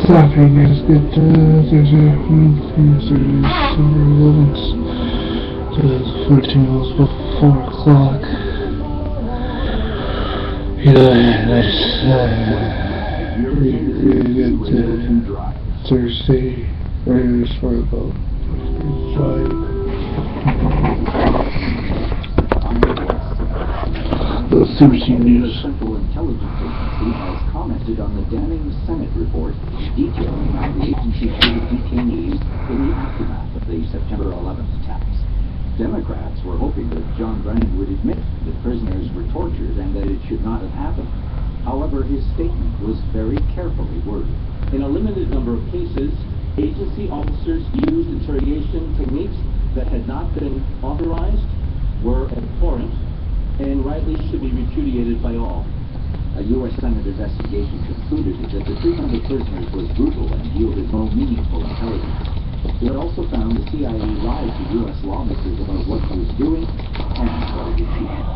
Topic is that there's a December 11th, 14 hours before 4 o'clock. Thursday, right for about 5. The CBC News. Central Intelligence Agency has commented on the damning Senate report detailing how the agency treated detainees in the aftermath of the September 11th attacks. Democrats were hoping that John Brennan would admit that prisoners were tortured and that it should not have happened. However, his statement was very carefully worded. In a limited number of cases, agency officers used interrogation techniques that had not been authorized, were abhorrent, and rightly should be repudiated by all. A U.S. Senate investigation concluded that the treatment of prisoners was brutal and yielded no meaningful intelligence. It also found the CIA lied to U.S. lawmakers about what it was doing and what it achieved.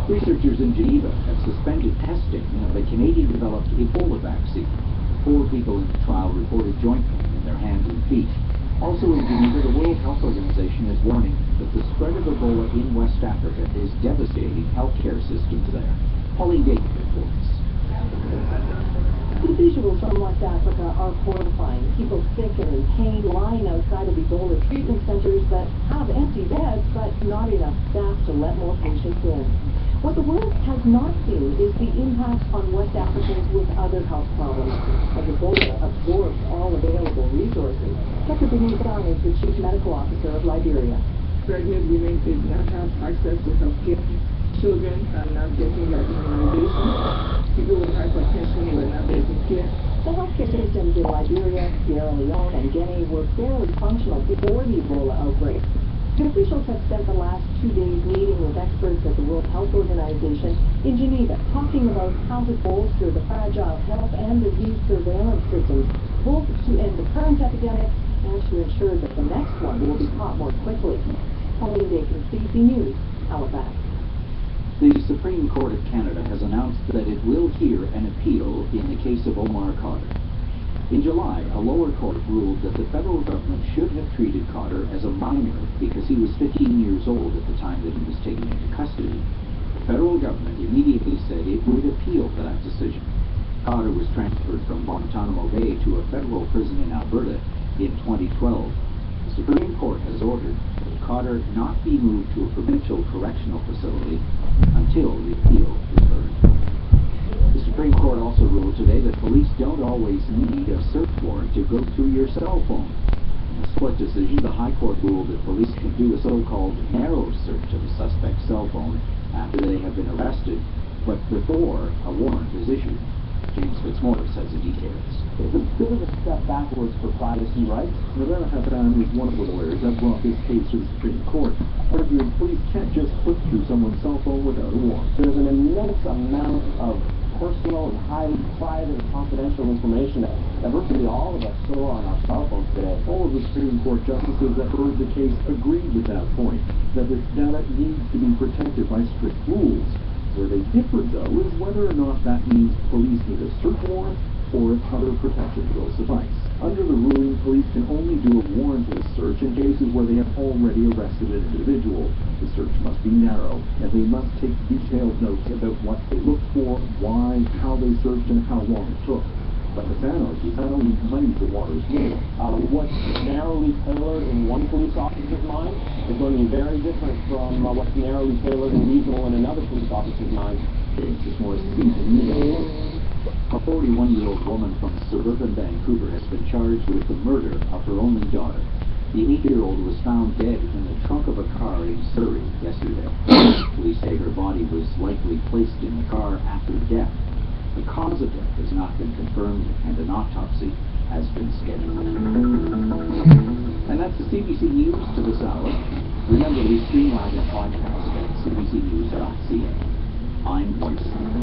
Researchers in Geneva have suspended testing of a Canadian-developed Ebola vaccine. 4 people in the trial reported joint pain in their hands and feet. Also in Geneva, the World Health Organization is warning that the spread of Ebola in West Africa is devastating healthcare systems there. Pauline David reports. The visuals from West Africa are horrifying. People sick and in pain lying outside of Ebola treatment centers that have empty beds but not enough staff to let more patients in. What the world has not seen is the impact on West Africans with other health problems, as Ebola absorbs all available resources. Dr. Beneath is the Chief Medical Officer of Liberia. Pregnant women did not have access to health care. Children are not getting their immunization. People with hypertension were not getting care. The healthcare systems in Liberia, Sierra Leone, and Guinea were barely functional before the Ebola outbreak. The officials have spent the last 2 days meeting with experts at the World Health Organization in Geneva, talking about how to bolster the fragile health and disease surveillance systems, both to end the current epidemic and to ensure that the next one will be caught more quickly. Pauline Dakin, CBC News, Halifax. The Supreme Court of Canada has announced that it will hear an appeal in the case of Omar Khadr. In July, a lower court ruled that the federal government should have treated Khadr as a minor because he was 15 years old at the time that he was taken into custody. The federal government immediately said it would appeal that decision. Khadr was transferred from Guantanamo Bay to a federal prison in Alberta in 2012. The Supreme Court has ordered that Khadr not be moved to a provincial correctional facility until the appeal is heard. The Supreme Court also ruled today that police don't always need a search warrant to go through your cell phone. In a split decision, the High Court ruled that police can do a so-called narrow search of a suspect's cell phone after they have been arrested, but before a warrant is issued. James Fitzmaurice has the details. It's a bit of a step backwards for privacy rights. Rivera Hassan is one of the lawyers that brought this case to the Supreme Court, arguing police can't just click through someone's cell phone without a warrant. There's an immense amount of personal and highly private and confidential information that virtually all of us store on our cell phones today. All of the Supreme Court justices that heard the case agreed with that point, that this data needs to be protected by strict rules. Where they differ, though, is whether or not that means police need a search warrant or if other protection will suffice. Under the ruling, police can only do a warrantless search in cases where they have already arrested an individual. The search must be narrow, and they must take detailed notes about what they looked for, why, how they searched, and how long it took. But Hassan argues not only muddies the waters more. What's narrowly tailored in one police officer's mind is going to be very different from what's narrowly tailored and reasonable in another police officer's mind. It's more seasoned. A 41-year-old woman from suburban Vancouver has been charged with the murder of her only daughter. The 8-year-old was found dead in the trunk of a car in Surrey yesterday. Police say her body was likely placed in the car after death. The cause of death has not been confirmed, and an autopsy has been scheduled. And that's the CBC News to this hour. Remember, we stream live and podcast at cbcnews.ca. I'm Voice.